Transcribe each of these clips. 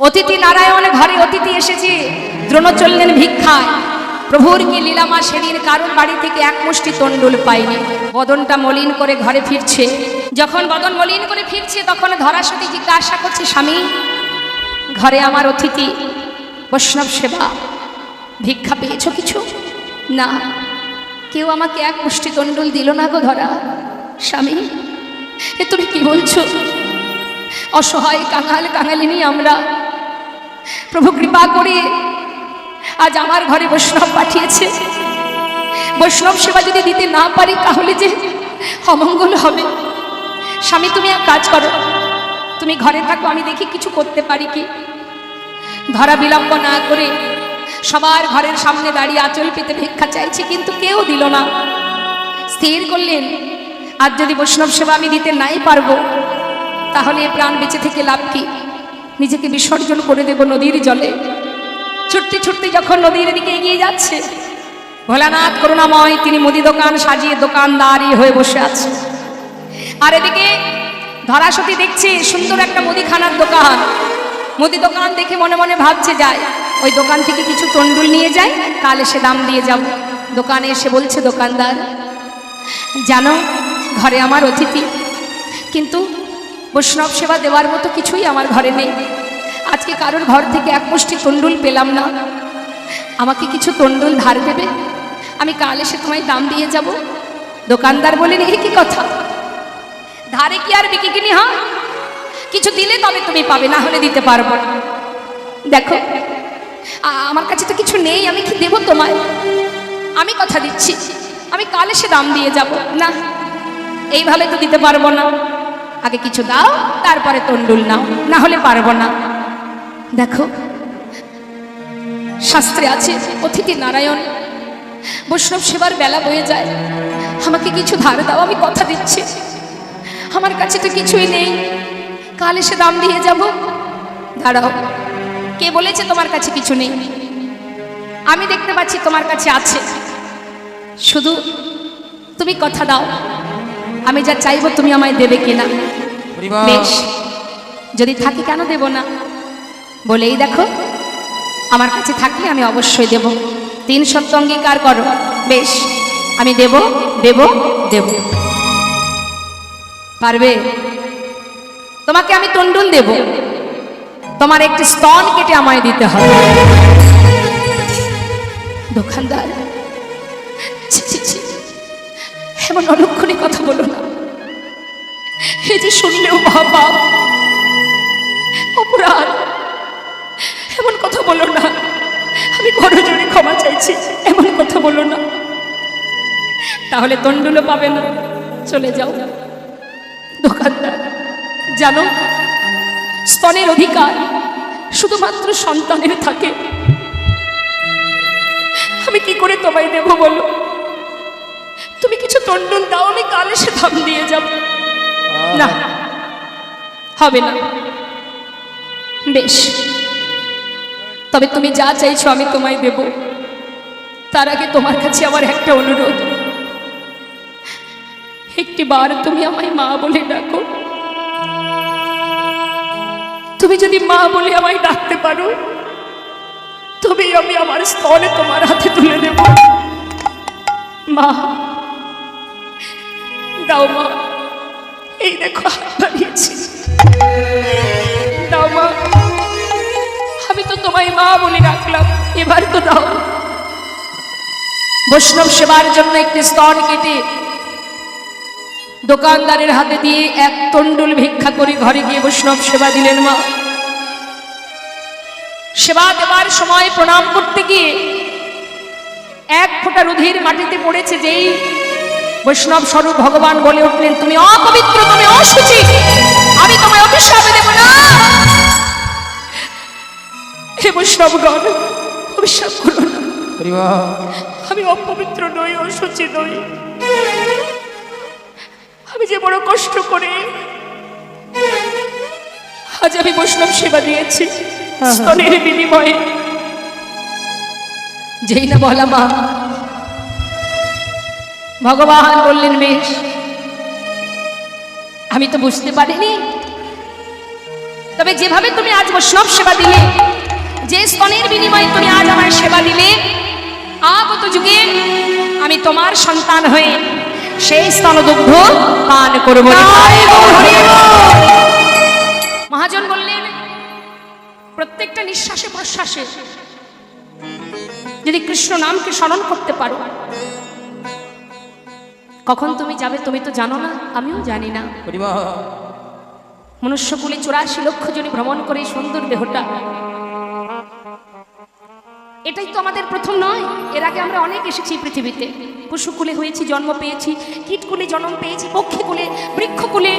অতিথি নারায়ণ ঘরে অতিথি এসেছে, দ্রোণ চললেন ভিক্ষায়। প্রভুর কি লীলামা, সেদিন কারোর বাড়ি থেকে এক মুষ্টি তণ্ডুল পাইনি। বদনটা মলিন করে ঘরে ফিরছে। যখন বদন মলিন করে ফিরছে তখন ধরাসতী জিজ্ঞাসা করছে, স্বামী ঘরে আমার অতিথি, বৈষ্ণব সেবা, ভিক্ষা পেয়েছো কিছু? না, কেউ আমাকে এক মুষ্টি তণ্ডুল দিল না গো ধরা। স্বামী এ তুমি কি বলছো? অসহায় কাঙাল কাঙালিনী আমরা, প্রভু কৃপা করে আজ আমার ঘরে বৈষ্ণব পাঠিয়েছে। বৈষ্ণব সেবা যদি দিতে না পারি তাহলে যে অমঙ্গল হবে। স্বামী তুমি এক কাজ করো, তুমি ঘরে থাকো, আমি দেখি কিছু করতে পারি কি। ধরা বিলম্ব না করে সবার ঘরের সামনে দাঁড়িয়ে আঁচল পেতে ভিক্ষা চাইছি, কিন্তু কেউ দিল না। স্থির করলেন আজ যদি বৈষ্ণব সেবা আমি দিতে নাই পারবো তাহলে প্রাণ বেঁচে থেকে লাভ কি? নিজেকে বিসর্জন করে দেব নদীর জলে। ছুটতে ছুটতে যখন নদীর দিকে এগিয়ে যাচ্ছে, ভোলানাথ করুণাময় তিনি মুদি দোকান সাজিয়ে দোকানদারি হয়ে বসে আছে। আর এদিকে ধরাসতী দেখছে সুন্দর একটা মুদিখানার দোকান। মুদি দোকান দেখে মনে মনে ভাবছে, যায় ওই দোকান থেকে কিছু তণ্ডুল নিয়ে যায়, কাল এসে দাম দিয়ে যাব। দোকানে এসে বলছে দোকানদার, জানো ঘরে আমার অতিথি, কিন্তু বৈষ্ণব সেবা দেওয়ার মতো কিছুই আমার ঘরে নেই। আজকে কারোর ঘর থেকে এক মুষ্টি তণ্ডুল পেলাম না, আমাকে কিছু তণ্ডুল ধার দেবে, আমি কাল এসে তোমায় দাম দিয়ে যাব। দোকানদার বলেন, এ কি কথা, ধারে কি আর বিক্রি কিনি হয়? কিছু দিলে তবে তুমি পাবে, না হলে দিতে পারবো না। দেখো আমার কাছে তো কিছু নেই, আমি কি দেবো তোমায়? আমি কথা দিচ্ছি আমি কাল এসে দাম দিয়ে যাব। না, এইভাবে তো দিতে পারবো না, আগে কিছু দাও তারপরে তণ্ডুল নাও, না হলে পারবো না। দেখো শাস্ত্রে আছে অতিথি নারায়ণ, বৈষ্ণব সেবার বেলা বয়ে যায়, আমাকে কিছু ধার দাও, আমি কথা দিচ্ছি আমার কাছে তো কিছুই নেই, কাল এসে দাম দিয়ে যাব। দাঁড়াও, কে বলেছে তোমার কাছে কিছু নেই? আমি দেখতে পাচ্ছি তোমার কাছে আছে, শুধু তুমি কথা দাও, আমি যা চাইবো তুমি আমায় দেবে কিনা। বেশ, যদি থাকে কেন দেব না, বলেই দেখো আমার কাছে থাকলে আমি অবশ্যই দেব। 3 সত্য অঙ্গীকার করো। বেশ, আমি দেব দেব দেব। পারবে? তোমাকে আমি তণ্ডুল দেব, তোমার একটি স্তন কেটে আমায় দিতে হবে। দোকানদার, ছি ছি ছি, এমন অলক্ষণী কথা বলো না, এই যে শুনলেও মহাপাপ, অপরাধ, এমন কথা বলো না, আমি করজোড়ে ক্ষমা চাইছি, এমন কথা বলো না, তাহলে তণ্ডুলও পাবে না, চলে যাও। দোকানদার, জানো স্তনের অধিকার শুধুমাত্র সন্তানের থাকে, আমি কি করে তোমায় দেব বলো? তুমি কিছু তণ্ডুল দাও, আমি কাল এসে দাম দিয়ে যাব। না, হবে না। বেশ, তবে তুমি যা চাইছো আমি তোমায় দেব। তার আগে তোমার কাছে আমার একটা অনুরোধ, একটি বার তুমি আমায় মা বলে ডাকো। তুমি যদি মা বলে আমায় ডাকতে পারো তবেই আমি আমার স্তনে তোমার হাতে তুলে দেব। মা দাও, মা এই দেখো হাত বাড়িয়েছি, দাও মা, আমি তো তোমায় মা বলে ডাকলাম, এবার তো দাও। বৈষ্ণব সেবার জন্য একটি স্তন কেটে দোকানদারের হাতে দিয়ে 1 তণ্ডুল ভিক্ষা করে ঘরে গিয়ে বৈষ্ণব সেবা দিলেন মা। সেবা দেবার সময় প্রণাম করতে গিয়ে 1 ফোঁটা রুধির মাটিতে পড়েছে, যেই বৈষ্ণব স্বরূপ ভগবান বলে উঠলেন, তুমি অপবিত্র, তুমি অশুচি, আমি তোমায় অভিশাপ দেব না। হে বৈষ্ণবগণ, অভিশাপ করো না, আমি অপবিত্র নই, অশুচি নই। আমি যে বড় কষ্ট করে আজ আমি বৈষ্ণব সেবা দিয়েছি স্তনের বিনিময়ে, যেই না বলা মা, ভগবান বললেন, বেশ, আমি তো বুঝতে পারিনি তবে যেভাবে তুমি আজ বৈষ্ণব সেবা দিলে, যে স্তনের বিনিময়ে তুমি আজ আমায় সেবা দিলে, আগত যুগে আমি তোমার সন্তান হয়ে সেই স্তনদুগ্ধ পান করব। মহাজন বললেন, প্রত্যেকটা নিঃশ্বাসে প্রশ্বাসে যদি কৃষ্ণ নামকে স্মরণ করতে পারো, কখন তুমি যাবে তুমি তো জানো না, আমিও জানি না। মনুষ্যকুলে 84 লক্ষ জনই ভ্রমণ করে সুন্দর দেহটা, এটাই তো আমাদের প্রথম নয়। এর আগে আমরা অনেক এসেছি পৃথিবীতে, পশুকুলে হয়েছি, জন্ম পেয়েছি, কীটকুলে জন্ম পেয়েছি, পক্ষীকুলে, বৃক্ষকুলে,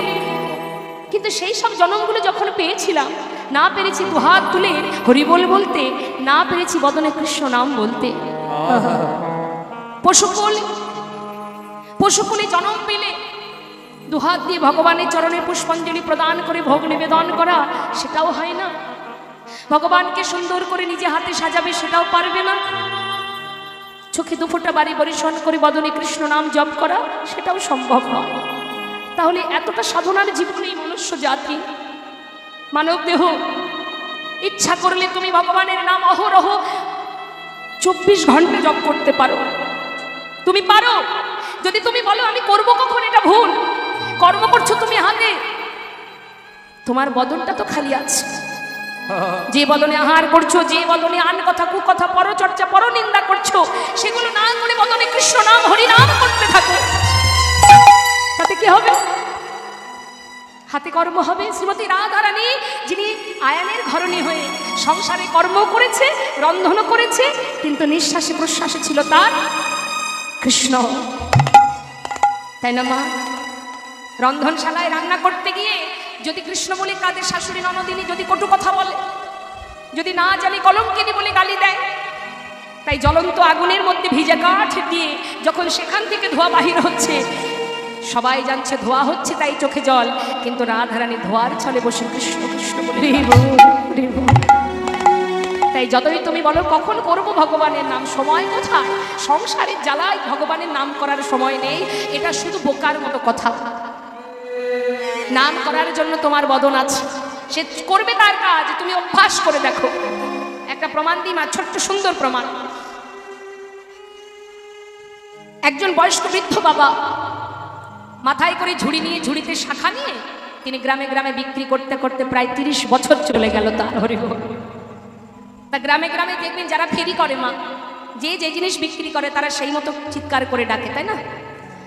কিন্তু সেই সব জন্মগুলো যখন পেয়েছিলাম, না পেরেছি দুহাত তুলে হরিবোল বলতে, না পেরেছি বদনে কৃষ্ণ নাম বলতে। পশুকুলে জন্ম পেলে দুহাত দিয়ে ভগবানের চরণে পুষ্পাঞ্জলি প্রদান করে ভোগ নিবেদন করা, সেটাও হয় না। ভগবানকে সুন্দর করে নিজে হাতে সাজাবে, সেটাও পারবে না। চোখে দুফোঁটা বাড়ি বরিশন করে বদনে কৃষ্ণ নাম জপ করা, সেটাও সম্ভব নয়। তাহলে এতটা সাধনার জীবনে মনুষ্য জাতি, মানব দেহ, ইচ্ছা করলে তুমি ভগবানের নাম অহরহ 24 ঘন্টা জপ করতে পারো। তুমি পারো। যদি তুমি বলো আমি করব কখন, এটা ভুল। কর্ম করছো তুমি হাতে, তোমার বদনটা তো খালি আছে। যে বদনে আহার করছো, যে বদনে আন কথা কুকথা পরচর্চা পরনিন্দা করছো, সেগুলো না করে বদনে কৃষ্ণ নাম হরি নাম করতে থাকো, তাতে কি হবে? হাতে কর্ম হবে। শ্রীমতী রাধারানী, যিনি আয়ানের ঘরণী হয়ে সংসারে কর্ম করেছে, রন্ধন করেছে, কিন্তু নিঃশ্বাসে প্রশ্বাসে ছিল তার কৃষ্ণ, তাই না মা? রন্ধনশালায় রান্না করতে গিয়ে যদি কৃষ্ণ বলে কাঁদে শাশুড়ি ননদিনী, যদি কটু কথা বলে, যদি না জানি কলঙ্কিনী বলে গালি দেয়, তাই জ্বলন্ত আগুনের মধ্যে ভিজে কাঠ দিয়ে যখন সেখান থেকে ধোঁয়া বাহির হচ্ছে, সবাই জানছে ধোঁয়া হচ্ছে, তাই চোখে জল, কিন্তু রাধারানী ধোঁয়ার ছলে বসে কৃষ্ণ কৃষ্ণ বলে। তাই যতই তুমি বলো কখন করব ভগবানের নাম, সময় কোথায়? সংসারের জ্বালায় ভগবানের নাম করার সময় নেই, এটা শুধু বোকার মতো কথা। নাম করার জন্য তোমার বদন আছে, সে করবে তার কাজ, তুমি অভ্যাস করে দেখো। একটা প্রমাণ দিই মা, ছোট্ট সুন্দর প্রমাণ। একজন বয়স্ক বৃদ্ধ বাবা মাথায় করে ঝুড়ি নিয়ে, ঝুড়িতে শাখা নিয়ে তিনি গ্রামে গ্রামে বিক্রি করতে করতে প্রায় 30 বছর চলে গেল তার। হরিবল। তা গ্রামে গ্রামে দেখবেন যারা ফেরি করে মা, যে যে জিনিস বিক্রি করে তারা সেই মতো চিৎকার করে ডাকে, তাই না?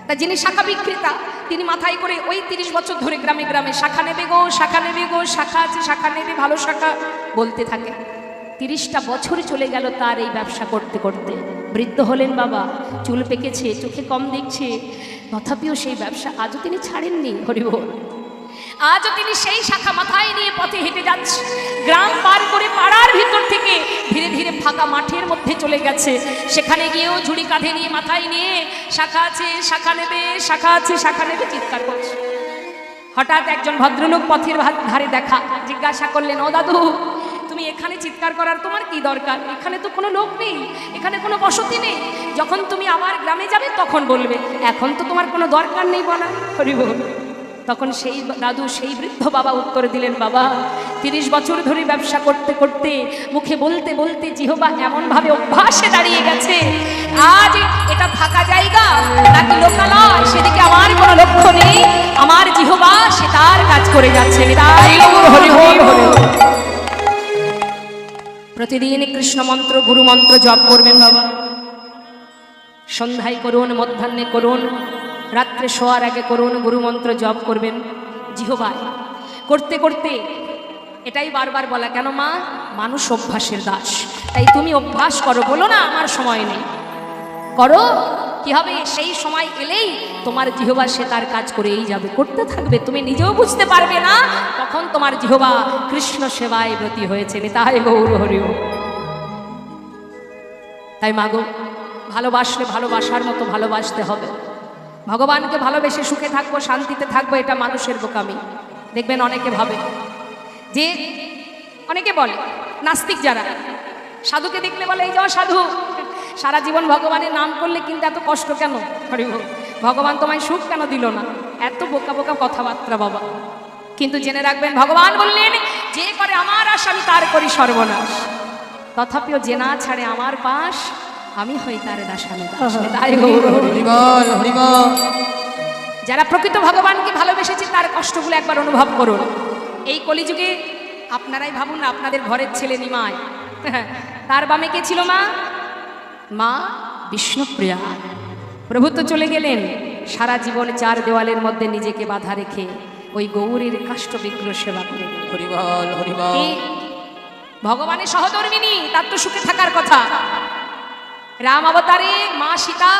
তা যিনি শাখা বিক্রেতা, তিনি মাথায় করে ওই 30 বছর ধরে গ্রামে গ্রামে শাখা নেবে গো, শাখা নেবে গো, শাখা আছে, শাখা নেবে, ভালো শাখা বলতে থাকে। 30টা বছর চলে গেল তার এই ব্যবসা করতে করতে। বৃদ্ধ হলেন বাবা, চুল পেকেছে, চোখে কম দেখছে, তথাপিও সেই ব্যবসা আজও তিনি ছাড়েননি। হরিবল। আজও তিনি সেই শাখা মাথায় নিয়ে পথে হেঁটে যাচ্ছে, গ্রাম পার করে পাড়ার ভিতর থেকে ধীরে ধীরে ফাঁকা মাঠের মধ্যে চলে গেছে, সেখানে গিয়েও ঝুড়ি কাঁধে নিয়ে মাথায় নিয়ে শাখা আছে, শাখা নেবে, শাখা আছে, শাখা নেবে চিৎকার করছে। হঠাৎ একজন ভদ্রলোক পথের ধারে দেখা, জিজ্ঞাসা করলেন, ও দাদু, তুমি এখানে চিৎকার করার তোমার কি দরকার? এখানে তো কোনো লোক নেই, এখানে কোনো বসতি নেই, যখন তুমি আমার গ্রামে যাবে তখন বলবে, এখন তো তোমার কোনো দরকার নেই বলা। হরিবল। তখন সেই দাদু, সেই বৃদ্ধ বাবা উত্তর দিলেন, বাবা 30 বছর ধরে ব্যবসা করতে করতে মুখে বলতে বলতে জিহবা এমনভাবে অভ্যাসে দাঁড়িয়ে গেছে, আজ এটা ফাঁকা জায়গা নাকি লোকালয় সেদিকে আমার কোনো লক্ষ্য নেই, আমার জিহবা সে তার কাজ করে যাচ্ছে। প্রতিদিন কৃষ্ণ মন্ত্র, গুরু মন্ত্র জপ করবেন বাবা। সন্ধ্যায় করুন, মধ্যাহ্নে করুন, রাত্রে শোয়ার আগে করুন, গুরু মন্ত্র জপ করবেন জিহবায়। করতে করতে এটাই বারবার বলা, কেন মা? মানুষ অভ্যাসের দাস, তাই তুমি অভ্যাস করো, বলো না আমার সময় নেই, করো। কি হবে? সেই সময় এলেই তোমার জিহবা সে তার কাজ করেই যাবে, করতে থাকবে, তুমি নিজেও বুঝতে পারবে না তখন তোমার জিহবা কৃষ্ণ সেবায় ব্রতী হয়েছে। তাই গৌর হরি। তাই মাগো, ভালোবাসলে ভালোবাসার মতো ভালোবাসতে হবে। ভগবানকে ভালোবেসে সুখে থাকবো, শান্তিতে থাকবো, এটা মানুষের বোকামি। দেখবেন অনেকে ভাবে যে, অনেকে বলে, নাস্তিক যারা, সাধুকে দেখলে বলে, এই যাও সাধু, সারা জীবন ভগবানের নাম করলে কিন্তু এত কষ্ট কেন? ভগবান তোমায় সুখ কেন দিল না? এত বোকা বোকা কথাবার্তা বাবা। কিন্তু জেনে রাখবেন, ভগবান বললেন যে করে আমার আশ আমি তার করি সর্বনাশ, তথাপিও যে না ছাড়ে আমার পাশ আমি হই তার দাসানুদাস। তাই গৌর হরি বল, হরি বল। যারা প্রকৃত ভগবানকে ভালোবেসেছে তার কষ্টগুলো একবার অনুভব করুন। এই কলিযুগে আপনারাই ভাবুন না, আপনাদের ঘরের ছেলে নিমাই, তার বামে কে ছিল? মা বিষ্ণুপ্রিয়া। প্রভু তো চলে গেলেন, সারা জীবন চার দেওয়ালের মধ্যে নিজেকে বাধা রেখে ওই গৌরীর কাষ্ঠ বিগ্রহ সেবা করে। হরি বল, হরি বল। ভগবানের সহধর্মিনী, তার তো সুখে থাকার কথা। রাম অবতারে মা সীতা,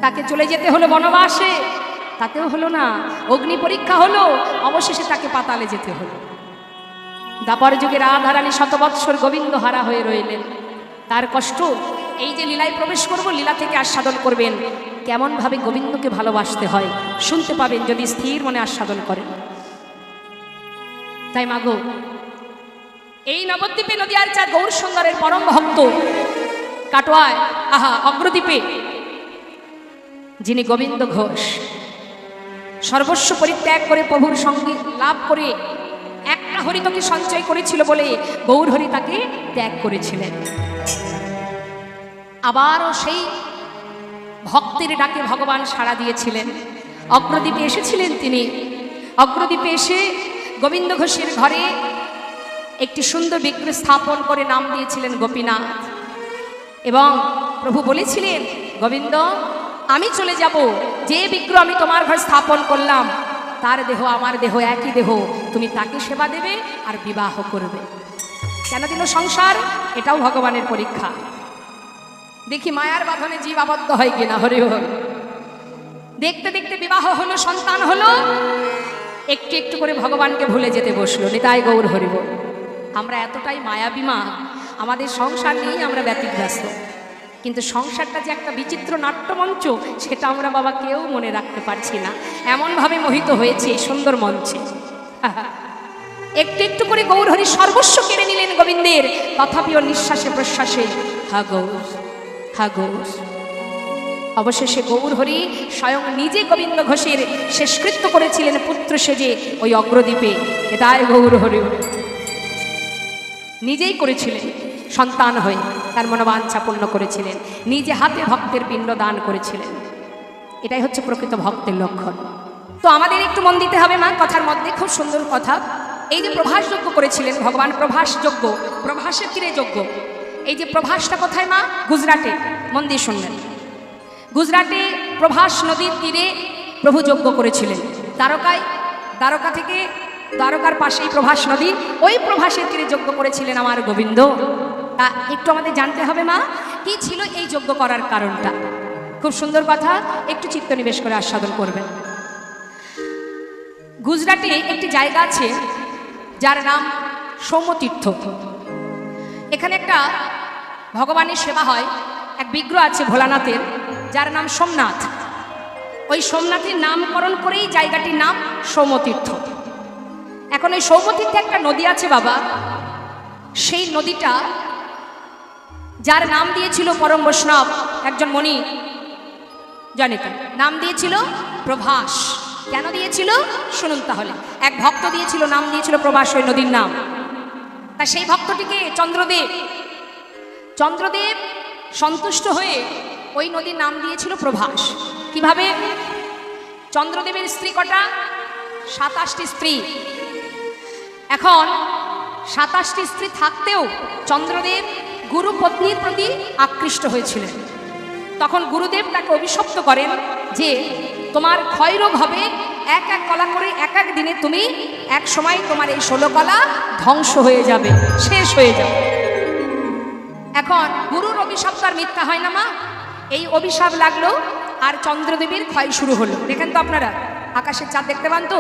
তাকে চলে যেতে হলো বনবাসে, তাতেও হলো না। অগ্নি পরীক্ষা হলো, অবশেষে তাকে পাতালে যেতে হলো। দাপর যুগে রাধারানী শতবৎসর গোবিন্দ হারা হয়ে রইলেন। তার কষ্ট, এই যে লীলায় প্রবেশ করব, লীলা থেকে আস্বাদন করবেন কেমন ভাবে গোবিন্দকে ভালোবাসতে হয়, শুনতে পাবেন যদি স্থির মনে আস্বাদন করেন। তাই মাগো, এই নবদ্বীপে নদীয়ার চাঁদ গৌর সুন্দরের পরম ভক্ত কাটোয়ায়, অগ্রদ্বীপে যিনি গোবিন্দ ঘোষ, সর্বস্ব পরিত্যাগ করে প্রভুর সঙ্গে লাভ করে একটা হরিতকে সঞ্চয় করেছিল বলে গৌর হরি তাকে ত্যাগ করেছিলেন। আবারও সেই ভক্তের ডাকে ভগবান সাড়া দিয়েছিলেন। অগ্রদ্বীপে এসেছিলেন তিনি। অগ্রদ্বীপে এসে গোবিন্দ ঘোষের ঘরে একটি সুন্দর বিগ্রহ স্থাপন করে নাম দিয়েছিলেন গোপীনাথ। এবং প্রভু বলেছিলেন, গোবিন্দ আমি চলে যাব, যে বিগ্রহ আমি তোমার ঘর স্থাপন করলাম তার দেহ আমার দেহ একই দেহ, তুমি তাকে সেবা দেবে আর বিবাহ করবে। কেন দিল সংসার? এটাও ভগবানের পরীক্ষা। দেখি মায়ার বাঁধনে জীব আবদ্ধ হয় কিনা। হরি হরি। দেখতে দেখতে বিবাহ হলো, সন্তান হলো, একটু একটু করে ভগবানকে ভুলে যেতে বসলো। নিতাই গৌর হরি বল। আমরা এতটাই মায়াবী মা, আমাদের সংসার নিয়েই আমরা ব্যতিব্যস্ত, কিন্তু সংসারটা যে একটা বিচিত্র নাট্যমঞ্চ সেটা আমরা বাবা কেউ মনে রাখতে পারছি না। এমনভাবে মোহিত হয়েছে এই সুন্দর মঞ্চে। একটু একটু করে গৌর হরি সর্বস্ব কেড়ে নিলেন গোবিন্দের, তথাপিও নিঃশ্বাসে প্রশ্বাসে হা গৌর, হা গৌর। অবশেষে গৌর হরি স্বয়ং নিজে গোবিন্দ ঘোষের শেষকৃত্য করেছিলেন পুত্র সেজে ওই অগ্রদ্বীপে। তাই গৌর হরি নিজেই করেছিলেন, সন্তান হয়ে তার মনোবাঞ্ছা পূর্ণ করেছিলেন, নিজে হাতে ভক্তের পিণ্ড দান করেছিলেন। এটাই হচ্ছে প্রকৃত ভক্তের লক্ষণ। তো আমাদের একটু মন দিতে হবে মা কথার মধ্যে, খুব সুন্দর কথা। এই যে প্রভাস যজ্ঞ করেছিলেন ভগবান, প্রভাস যজ্ঞ, প্রভাসের তীরে যজ্ঞ। এই যে প্রভাসটা কোথায় মা? গুজরাটে। মন দিয়ে শুনবেন। গুজরাটে প্রভাস নদীর তীরে প্রভু যজ্ঞ করেছিলেন। দ্বারকায়, দ্বারকা থেকে, দ্বারকার পাশেই প্রভাস নদী, ওই প্রভাসের তীরে যজ্ঞ করেছিলেন আমার গোবিন্দ। তা একটু আমাদের জানতে হবে মা, কি ছিল এই যজ্ঞ করার কারণটা। খুব সুন্দর কথা, একটু চিত্ত নিবেশ করে আস্বাদন করবেন। গুজরাটে একটি জায়গা আছে যার নাম সৌম্যতীর্থ। এখানে একটা ভগবানের সেবা হয়, এক বিগ্রহ আছে ভোলানাথের যার নাম সোমনাথ। ওই সোমনাথের নামকরণ করেই জায়গাটির নাম সৌম্যতীর্থ। এখন ওই সৌম্যতীর্থে একটা নদী আছে বাবা, সেই নদীটা যার নাম দিয়েছিল পরম বৈষ্ণব একজন মণি জানিতেন, নাম দিয়েছিল প্রভাস। কেন দিয়েছিল শুনুন তাহলে। এক ভক্ত দিয়েছিল, নাম দিয়েছিল প্রভাস ওই নদীর নাম। তা সেই ভক্তটিকে চন্দ্রদেব, চন্দ্রদেব সন্তুষ্ট হয়ে ওই নদীর নাম দিয়েছিল প্রভাস। কিভাবে? চন্দ্রদেবের স্ত্রী কটা? 27টি স্ত্রী। এখন 27টি স্ত্রী থাকতেও চন্দ্রদেব গুরু পত্নীর প্রতি আকৃষ্ট হয়েছিলেন। তখন গুরুদেব তাকে অভিশপ্ত করেন যে তোমার ক্ষয়রোগ হবে, এক এক কলা করে এক এক দিনে তুমি এক সময় তোমার এই 16 কলা ধ্বংস হয়ে যাবে, শেষ হয়ে যাবে। এখন গুরুর অভিশাপ তার মিথ্যা হয় না মা। এই অভিশাপ লাগলো আর চন্দ্রদেবীর ক্ষয় শুরু হলো। দেখেন তো আপনারা আকাশের চাঁদ দেখতে পান তো,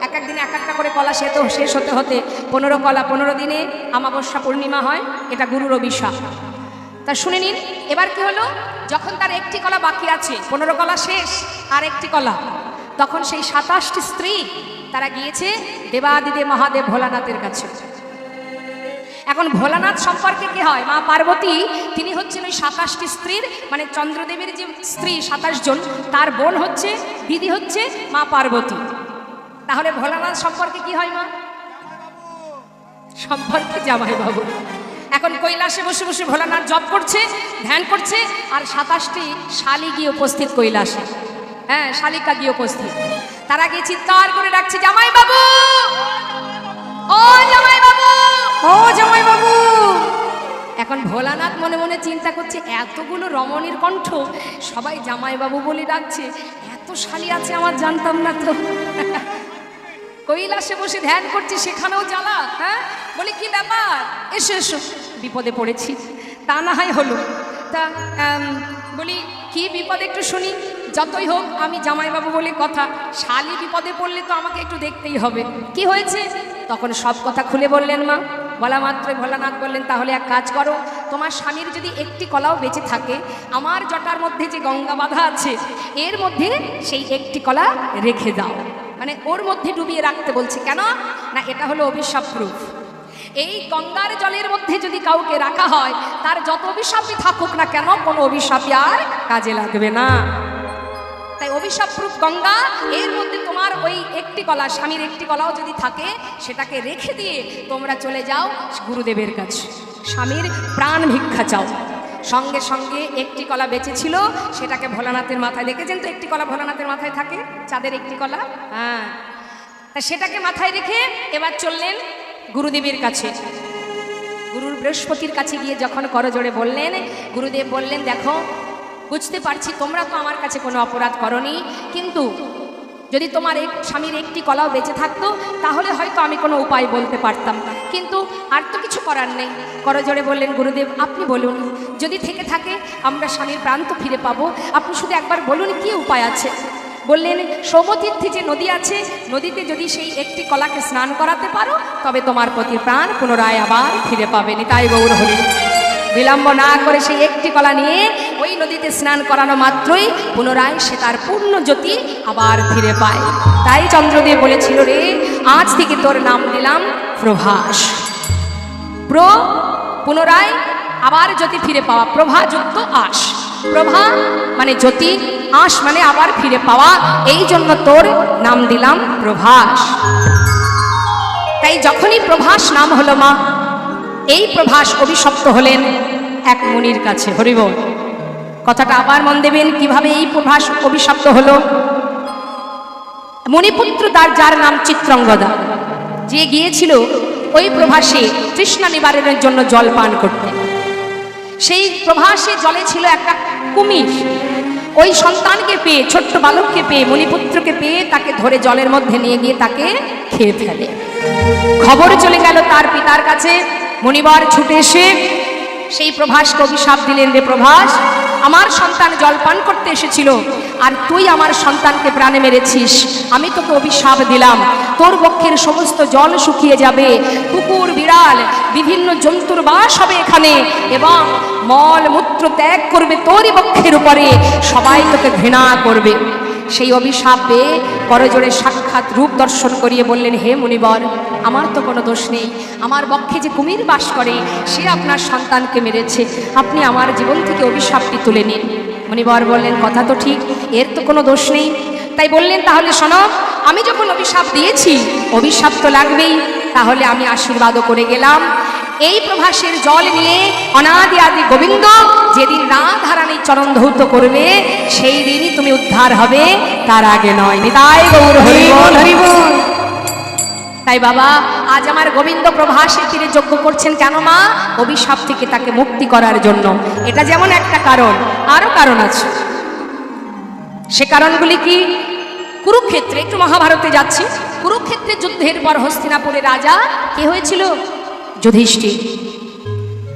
এক এক দিনে এক একটা করে কলা শেষ হতে হতে 15 কলা 15 দিনে অমাবস্যা পূর্ণিমা হয়। এটা গুরুর অভিশাপ। তা শুনে নিন, এবার কি হলো, যখন তার একটি কলা বাকি আছে, 15 কলা শেষ আর একটি কলা, তখন সেই 27টি স্ত্রী তারা গিয়েছে দেবাদিদেব মহাদেব ভোলানাথের কাছে। এখন ভোলানাথ সম্পর্কে কি হয়? মা পার্বতী তিনি হচ্ছেন ওই 27টি স্ত্রীর, মানে চন্দ্রদেবের যে স্ত্রী 27 জন, তার বোন হচ্ছে, দিদি হচ্ছে মা পার্বতী। তাহলে ভোলানাথ সম্পর্কে কি হয় মা? সম্পর্কে জামাইবাবু। এখন কৈলাসে বসে বসে ভোলানাথ জপ করছে, ধ্যান করছে, আর 27টি শালি গিয়ে উপস্থিত কৈলাসে। হ্যাঁ, শালিকা গিয়ে উপস্থিত। তারা গিয়ে চিৎকার করে ডাকছে, জামাইবাবু, ও জামাইবাবু, ও জামাইবাবু। এখন ভোলানাথ মনে মনে চিন্তা করছে, এতগুলো রমণীর কণ্ঠ, সবাই জামাইবাবু বলে ডাকছে, এত শালি আছে আমার জানতাম না তো। কৈলাসে বসে ধ্যান করছি, সেখানেও জ্বালা। হ্যাঁ, বলে কি ব্যাপার, এসো এসো, বিপদে পড়েছি। তা না হয় হলো, তা বলি কি বিপদ একটু শুনি। যতই হোক আমি জামাইবাবু বলে কথা, শালি বিপদে পড়লে তো আমাকে একটু দেখতেই হবে, কি হয়েছে। তখন সব কথা খুলে বললেন মা। বলা মাত্রই ভোলানাথ বললেন, তাহলে এক কাজ করো, তোমার স্বামীর যদি একটি কলাও বেঁচে থাকে, আমার জটার মধ্যে যে গঙ্গা বাঁধা আছে এর মধ্যে সেই একটি কলা রেখে দাও। মানে ওর মধ্যে ডুবিয়ে রাখতে বলছে। কেন না, এটা হলো অভিশাপ প্রুফ। এই গঙ্গার জলের মধ্যে যদি কাউকে রাখা হয়, তার যত অভিশাপই থাকুক না কেন, কোনো অভিশাপই আর কাজে লাগবে না। তাই অভিশাপ প্রুফ গঙ্গা, এর মধ্যে তোমার ওই একটি কলা, স্বামীর একটি কলাও যদি থাকে, সেটাকে রেখে দিয়ে তোমরা চলে যাও গুরুদেবের কাছে, স্বামীর প্রাণ ভিক্ষা চাও। সঙ্গে সঙ্গে একটি কলা বেঁচে ছিল, সেটাকে ভোলানাথের মাথায়, দেখেছেন তো একটি কলা ভোলানাথের মাথায় থাকে, চাঁদের একটি কলা। হ্যাঁ, তা সেটাকে মাথায় রেখে এবার চললেন গুরুদেবের কাছে। গুরুর বৃহস্পতির কাছে গিয়ে যখন করজোড়ে বললেন, গুরুদেব বললেন, দেখো বুঝতে পারছি তোমরা তো আমার কাছে কোনো অপরাধ করনি, কিন্তু যদি তোমার স্বামীর একটি কলাও বেঁচে থাকতো, তাহলে হয়তো আমি কোনো উপায় বলতে পারতাম, কিন্তু আর তো কিছু করার নেই। করজোড়ে বললেন, গুরুদেব আপনি বলুন, যদি থেকে থাকে আমরা স্বামীর প্রাণ তো ফিরে পাবো, আপনি শুধু একবার বলুন কি উপায় আছে। বললেন, সৌমতীর্থে যে নদী আছে, নদীতে যদি সেই একটি কলাকে স্নান করাতে পারো, তবে তোমার পতির প্রাণ পুনরায় আবার ফিরে পাবেনি। তাই গৌর হরি। বিলম্ব না করে সেই একটি কলা নিয়ে ওই নদীতে স্নান করানো মাত্রই পুনরায় সে তার পূর্ণ জ্যোতি আবার ফিরে পায়। তাই চন্দ্রদেব বলেছিল, রে আজ থেকে তোর নাম দিলাম প্রভাস। পুনরায় আবার জ্যোতি ফিরে পাওয়া, প্রভা যুক্ত আস। প্রভা মানে জ্যোতি, আস মানে আবার ফিরে পাওয়া, এই জন্য তোর নাম দিলাম প্রভাস। তাই যখনই প্রভাস নাম হলো মা, এই প্রভাস অভিশপ্ত হলেন এক মুনির কাছে। হরিবল। কথাটা আবার মন দেবেন, কিভাবে এই প্রভাস অভিশপ্ত হলো। মণিপুত্র তার, যার নাম চিত্রাঙ্গদা, যে গিয়েছিল ওই প্রভাসে তৃষ্ণা নিবারণের জন্য জল পান করতে। সেই প্রভাসে জলে ছিল একটা কুমির। ওই সন্তানকে পেয়ে, ছোট্ট বালককে পেয়ে, মণিপুত্রকে পেয়ে তাকে ধরে জলের মধ্যে নিয়ে গিয়ে তাকে খেয়ে ফেলে। খবর চলে গেল তার পিতার কাছে। মুনিবার ছুটে এসে সেই প্রভাসকে অভিশাপ দিলেন, রে প্রভাস, আমার সন্তান জল পান করতে এসেছিল, আর তুই আমার সন্তানকে প্রাণে মেরেছিস। আমি তোকে অভিশাপ দিলাম, তোর বক্ষের সমস্ত জল শুকিয়ে যাবে, কুকুর বিড়াল বিভিন্ন জন্তুর বাস হবে এখানে, এবং মল মূত্র ত্যাগ করবে তোরই বক্ষের উপরে, সবাই তোকে ঘৃণা করবে। সেই অভিশাপ পেয়ে করজোড়ে সাক্ষাৎ রূপ দর্শন করিয়ে বললেন, হে মুনিবর, আমার তো কোনো দোষ নেই, আমার বক্ষে যে কুমির বাস করে সে আপনার সন্তানকে মেরেছে, আপনি আমার জীবন থেকে অভিশাপটি তুলে নিন। মুনিবর বললেন, কথা তো ঠিক, এর তো কোনো দোষ নেই। তাই বললেন, তাহলে শোনো, আমি যখন অভিশাপ দিয়েছি, অভিশাপ তো লাগবেই, তাহলে আমি আশীর্বাদও করে গেলাম। এই প্রভাসের জল নিয়ে অনাদি আদি গোবিন্দ যেদিন রাধারানীর চরণ ধৌত করবে, সেই দিনই তুমি উদ্ধার হবে, তার আগে নয়। নিতাই গৌর হরি বল, হরি বল। তাই বাবা, আজ আমার গোবিন্দ প্রভাসের তীরে যজ্ঞ করছেন কেন মা? অভিশাপ থেকে তাকে মুক্তি করার জন্য। এটা যেমন একটা কারণ, আরো কারণ আছে। সে কারণগুলি কি? কুরুক্ষেত্রে, একটু মহাভারতে যাচ্ছি। কুরুক্ষেত্রে যুদ্ধের পর হস্তিনাপুরের রাজা কে হয়েছিল? যুধিষ্ঠির।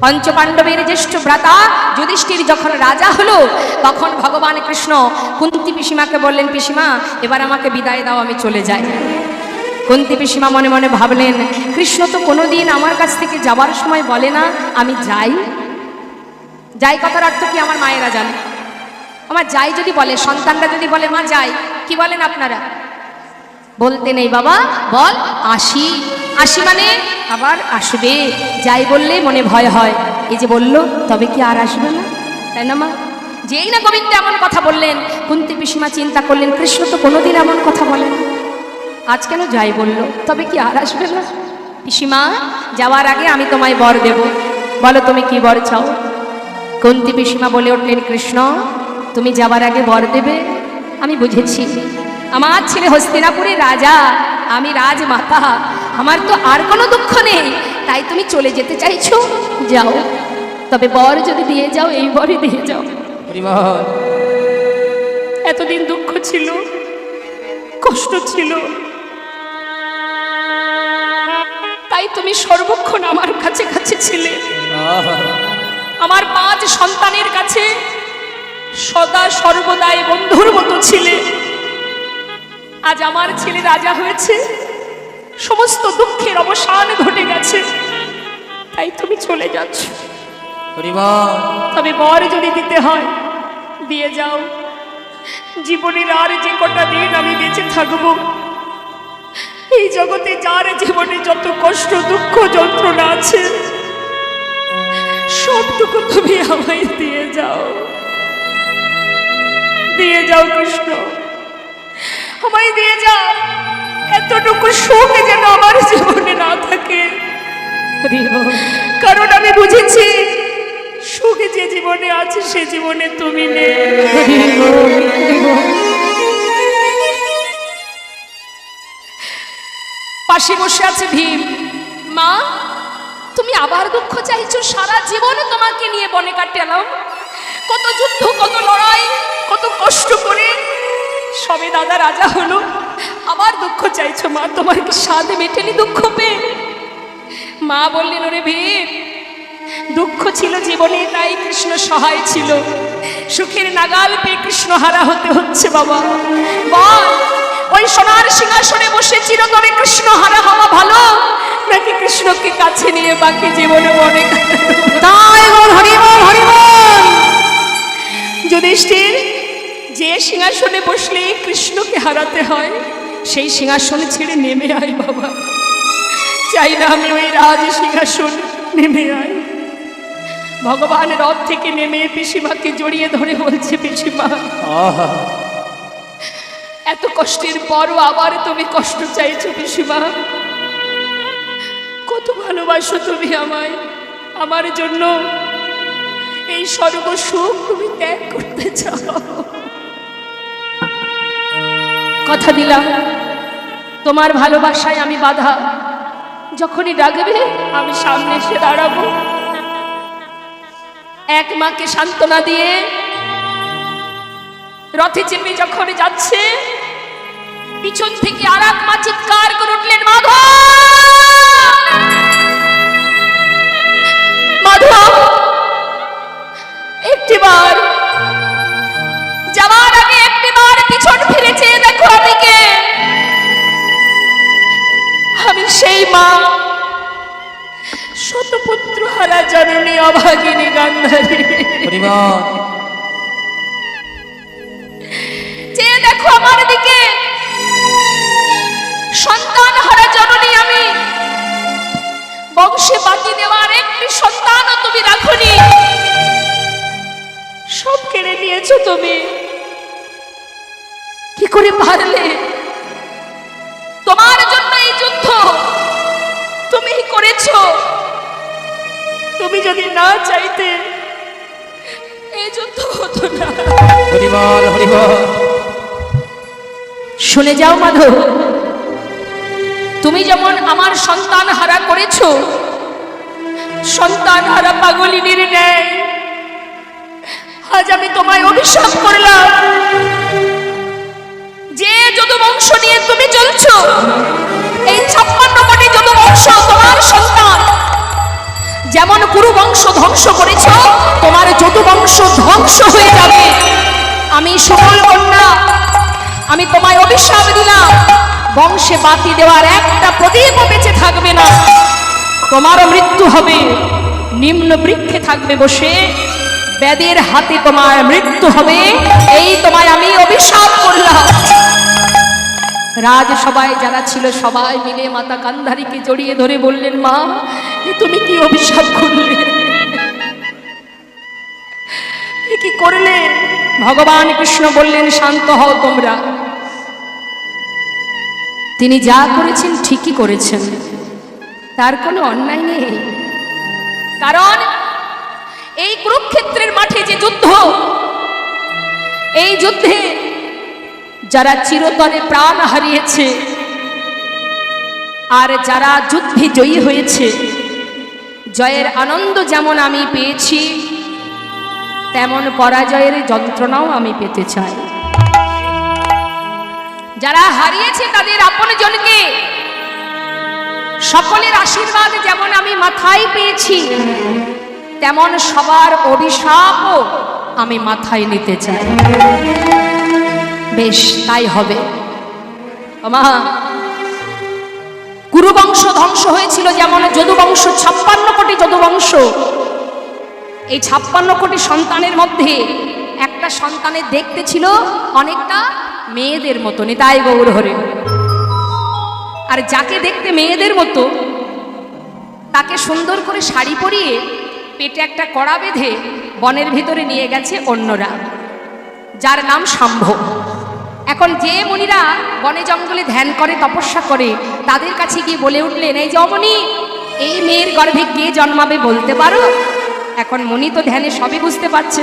পঞ্চপাণ্ডবের জ্যেষ্ঠ ভ্রাতা যুধিষ্ঠির যখন রাজা হলো, তখন ভগবান কৃষ্ণ কুন্তী পিসিমাকে বললেন, পিসিমা এবার আমাকে বিদায় দাও, আমি চলে যাই। কুন্তী পিসিমা মনে মনে ভাবলেন, কৃষ্ণ তো কোনোদিন আমার কাছ থেকে যাবার সময় বলে না আমি যাই। যাই কথার অর্থ কি আমার মায়েরা জানে। আমার যাই যদি বলে, সন্তানরা যদি বলে মা যাই, কি বলেন আপনারা? বলতে নেই বাবা, বল আসি। আসি মানে আবার আসবে। যাই বললে মনে ভয় হয়, এই যে বললো তবে কি আর আসবে না, তাই না মা? যেই না গোবিন্দ এমন কথা বললেন, কুন্তী পিসিমা চিন্তা করলেন, কৃষ্ণ তো কোনোদিন এমন কথা বলেন, আজ কেন যাই বললো, তবে কি আর আসবে না? পিসিমা যাওয়ার আগে আমি তোমায় বর দেব, বলো তুমি কি বর চাও? কুন্তী পিসিমা বলে উঠলেন, কৃষ্ণ তুমি যাওয়ার আগে বর দেবে? আমি বুঝেছি, আমার ছেলে হস্তিনাপুরের রাজা, আমি রাজমাতা, আমার তো আর কোনো দুঃখ নেই, তাই তুমি চলে যেতে চাইছো, যাও। তবে বর যদি দিয়ে যাও, এই বরই দিয়ে যাও। এতদিন দুঃখ ছিল, কষ্ট ছিল, তাই তুমি সর্বক্ষণ আমার কাছে কাছে ছিলে, আমার 5 সন্তানের কাছে সদা সর্বদাই বন্ধুর মতো ছিলে। আজ আমার ছেলে রাজা হয়েছে, সমস্ত দুঃখের অবসান ঘটে গেছে, তাই তুমি চলে যাচ্ছ। তবে বর যদি দিতে হয় দিয়ে যাও। জীবনের আর যে কটা দিন আমি বেঁচে থাকবো, এই জগতে যার জীবনে যত কষ্ট দুঃখ যন্ত্রণা আছে, সবটুকু তুমি আমায় দিয়ে যাও, দিয়ে যাও কৃষ্ণ, আমায় দিয়ে যাও। এতটুকু সুখ যেন আমার জীবনে না থাকে, কারণ আমি বুঝেছি সুখ যে জীবনে আছে সে জীবনে তুমি নেই। পাশে বসে আছে ভীম। মা তুমি আবার দুঃখ চাইছো? সারা জীবন তোমাকে নিয়ে বনে কাটালাম, কত যুদ্ধ, কত লড়াই, কত কষ্ট করে সবে দাদা রাজা হলো, আবার দুঃখ চাইছো? মা তোমার কি স্বাদ মেটেনি দুঃখ পেয়ে? মা বললেন, ওরে ভীম, দুঃখ ছিল জীবনে, তাই কৃষ্ণ সহায় ছিল, সুখের নাগাল পেয়ে কৃষ্ণ হারা হতে হচ্ছে। বাবা বল, ওই সোনার সিংহাসনে বসে চিরতরে কৃষ্ণ হারা হওয়া ভালো, নাকি কৃষ্ণকে কাছে নিয়ে বাকি জীবনে মনে তাই বল? হরিবল হরিবল। যুধিষ্ঠির, যে সিংহাসনে বসলে কৃষ্ণকে হারাতে হয়, সেই সিংহাসনে ছেড়ে নেমে আয় বাবা, চাই না আমি ওই রাজ সিংহাসন, নেমে আয়। ভগবান রথ থেকে নেমে পিসিমাকে জড়িয়ে ধরে বলছে, পিসিমা এত কষ্টের পরও আবার তুমি কষ্ট চাইছো পিসিমা, কত ভালোবাসো তুমি আমায়, আমার জন্য এই স্বর্গ সুখ তুমি ত্যাগ করতে চাও। কথা দিলাম তোমার ভালোবাসায় আমি বাধা, যখনই ডাকবে আমি সামনে এসে দাঁড়াবো। এক মাকে সান্ত্বনা দিয়ে রথে চেপে যখন যাচ্ছে, পিছন থেকে আর এক মা চিৎকার করে উঠলেন, মাধব মাধব, একটিবার যাওয়ার আগে একটিবার পিছন ফিরে চেয়ে দেখো আমি কে। আমি সেই মা, শতপুত্র হারা জননী অভাগিনী গান্ধারী। চেয়ে দেখো আমার দিকে, সন্তান হারা জননী আমি, বংশে বাতি দেওয়ার একটি সন্তানও তুমি রাখনি, সব কেড়ে নিয়েছো তুমি। কি করে পারলে? তোমার জন্য এই যুদ্ধ তুমি করেছো, তুমি যদি না চাইতে এই যুদ্ধ হতো না। হরিবল হরিবল। শুনে যাও মাধব, তুমি যেমন আমার সন্তান হারা করেছো, সন্তান হারা পাগলিনীর ন্যায় আজ আমি তোমায় অভিশাপ করলাম। যে যদু বংশ নিয়ে তুমি চলছো, এই 56 কোটি যদু বংশ তোমার সন্তান, যেমন কুরু বংশ ধ্বংস করেছ, তোমার যদু বংশ ধ্বংস হয়ে যাবে। আমি সুবল কন্যা, আমি তোমায় অভিশাপ দিলাম, বংশে বাতি দেওয়ার একটা প্রদীপ বেঁচে থাকবে না, তোমারও মৃত্যু হবে। নিম্ন বৃক্ষে থাকবে বসে, বেদের হাতে তোমার মৃত্যু হবে, এই তোমায় আমি অভিশাপ করলাম। রাজসভায় যারা ছিল সবাই মিলে মাতা গান্ধারীকে জড়িয়ে ধরে বললেন, মা তুমি কি অভিশাপ করলে, কি করলে? ভগবান কৃষ্ণ বললেন, শান্ত হও তোমরা, তিনি যা করেছেন ঠিকই করেছেন, তার কোনো অন্যায় নেই। কারণ এই কুরুক্ষেত্রের মাঠে যে যুদ্ধ, এই যুদ্ধে যারা চিরতরে প্রাণ হারিয়েছে আর যারা যুদ্ধে জয়ী হয়েছে, জয়ের আনন্দ যেমন আমি পেয়েছি, তেমন পরাজয়ের যন্ত্রণাও আমি পেতে চাই। যারা হারিয়েছে তাদের আপনজনকে, সকলের আশীর্বাদ যেমন আমি মাথায় পেয়েছি, তেমন সবার অভিশাপও আমি মাথায় নিতে চাই। বেশ, তাই হবে। মা, কুরুবংশ ধ্বংস হয়েছিল যেমন যদুবংশ, 56 কোটি যদুবংশ। এই 56 কোটি সন্তানের মধ্যে একটা সন্তানের দেখতে ছিল অনেকটা মেয়েদের মতো, নিতাই গৌর হরি। আর যাকে দেখতে মেয়েদের মতো তাকে সুন্দর করে শাড়ি পরিয়ে পেটে একটা কড়া বেঁধে বনের ভিতরে নিয়ে গেছে অন্যরা, যার নাম শাম্ভ। এখন যে মুনিরা বনে জঙ্গলে ধ্যান করে, তপস্যা করে, তাদের কাছে গিয়ে বলে উঠলেন, এই যে অমনি, এই মেয়ের গর্ভে কে জন্মাবে বলতে পারো? এখন মুনি তো ধ্যানে সবই বুঝতে পারছে,